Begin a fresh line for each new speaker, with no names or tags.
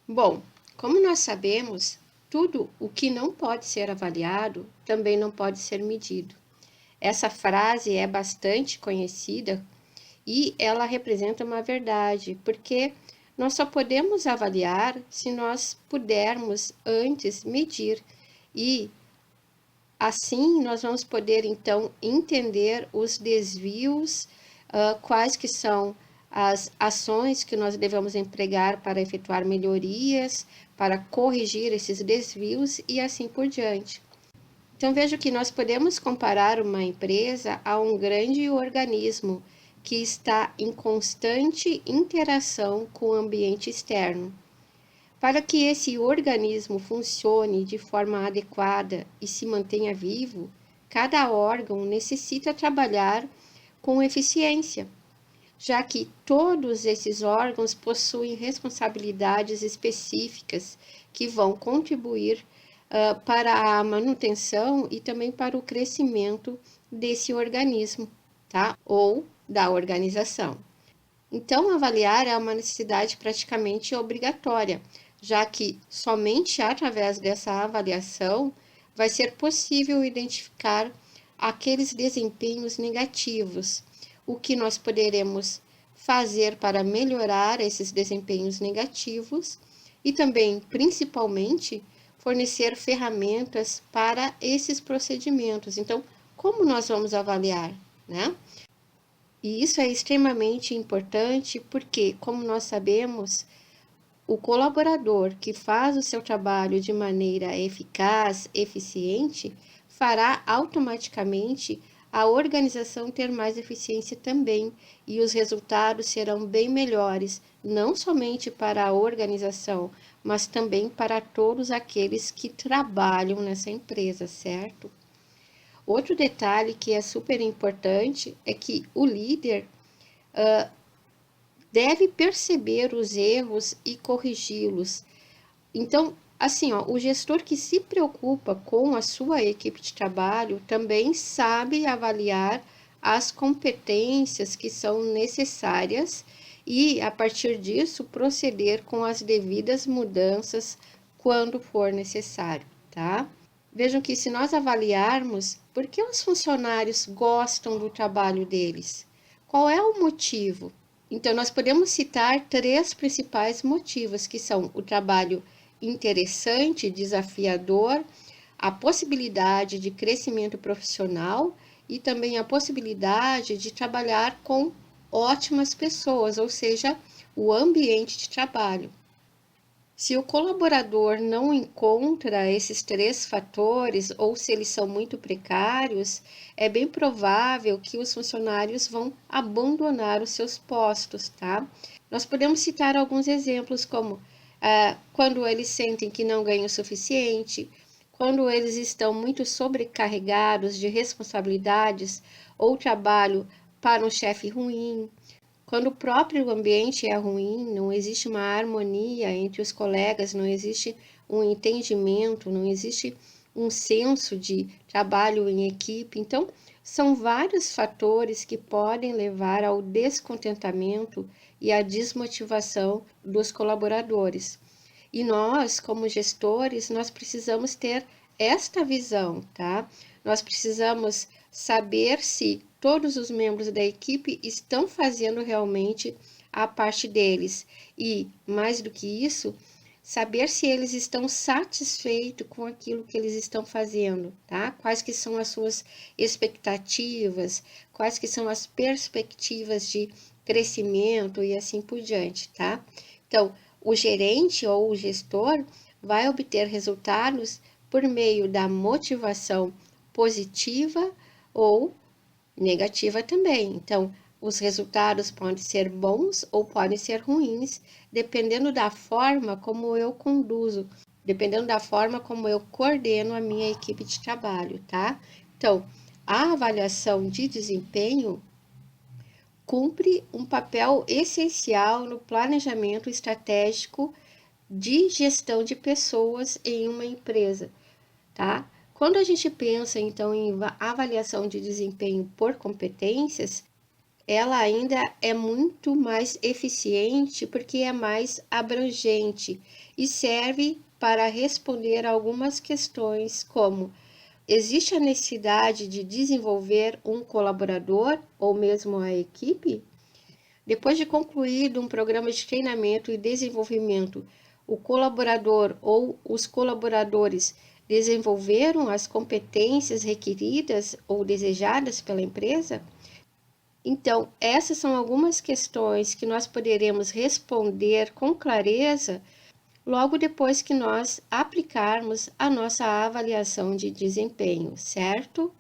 Bom, como nós sabemos, tudo o que não pode ser avaliado também não pode ser medido. Essa frase é bastante conhecida e ela representa uma verdade, porque nós só podemos avaliar se nós pudermos antes medir e assim nós vamos poder então entender os desvios, quais que são as ações que nós devemos empregar para efetuar melhorias, para corrigir esses desvios e assim por diante. Então vejo que nós podemos comparar uma empresa a um grande organismo que está em constante interação com o ambiente externo. Para que esse organismo funcione de forma adequada e se mantenha vivo, cada órgão necessita trabalhar com eficiência, já que todos esses órgãos possuem responsabilidades específicas que vão contribuir para a manutenção e também para o crescimento desse organismo, tá? Ou da organização. Então, avaliar é uma necessidade praticamente obrigatória, já que somente através dessa avaliação vai ser possível identificar aqueles desempenhos negativos, o que nós poderemos fazer para melhorar esses desempenhos negativos e também, principalmente, fornecer ferramentas para esses procedimentos. Então, como nós vamos avaliar, né? E isso é extremamente importante porque, como nós sabemos, o colaborador que faz o seu trabalho de maneira eficaz, eficiente, fará automaticamente a organização ter mais eficiência também, e os resultados serão bem melhores, não somente para a organização, mas também para todos aqueles que trabalham nessa empresa, certo? Outro detalhe que é super importante é que o líder deve perceber os erros e corrigi-los. Então, assim, ó, o gestor que se preocupa com a sua equipe de trabalho também sabe avaliar as competências que são necessárias e, a partir disso, proceder com as devidas mudanças quando for necessário, tá? Vejam que se nós avaliarmos por que os funcionários gostam do trabalho deles, qual é o motivo? Então, nós podemos citar três principais motivos, que são o trabalho interessante, desafiador, a possibilidade de crescimento profissional e também a possibilidade de trabalhar com ótimas pessoas, ou seja, o ambiente de trabalho. Se o colaborador não encontra esses três fatores, ou se eles são muito precários, é bem provável que os funcionários vão abandonar os seus postos, tá? Nós podemos citar alguns exemplos, como quando eles sentem que não ganham o suficiente, quando eles estão muito sobrecarregados de responsabilidades ou trabalho para um chefe ruim, quando o próprio ambiente é ruim, não existe uma harmonia entre os colegas, não existe um entendimento, não existe um senso de trabalho em equipe. Então, são vários fatores que podem levar ao descontentamento e à desmotivação dos colaboradores. E nós, como gestores, nós precisamos ter esta visão, tá? Nós precisamos saber se todos os membros da equipe estão fazendo realmente a parte deles. E, mais do que isso, saber se eles estão satisfeitos com aquilo que eles estão fazendo, tá? Quais que são as suas expectativas, quais que são as perspectivas de crescimento e assim por diante, tá? Então, o gerente ou o gestor vai obter resultados por meio da motivação positiva ou negativa também. Então, os resultados podem ser bons ou podem ser ruins, dependendo da forma como eu conduzo, dependendo da forma como eu coordeno a minha equipe de trabalho, tá? Então, a avaliação de desempenho cumpre um papel essencial no planejamento estratégico de gestão de pessoas em uma empresa, tá? Quando a gente pensa então em avaliação de desempenho por competências, ela ainda é muito mais eficiente porque é mais abrangente e serve para responder algumas questões como: existe a necessidade de desenvolver um colaborador ou mesmo a equipe? Depois de concluído um programa de treinamento e desenvolvimento, o colaborador ou os colaboradores desenvolveram as competências requeridas ou desejadas pela empresa? Então, essas são algumas questões que nós poderemos responder com clareza logo depois que nós aplicarmos a nossa avaliação de desempenho, certo?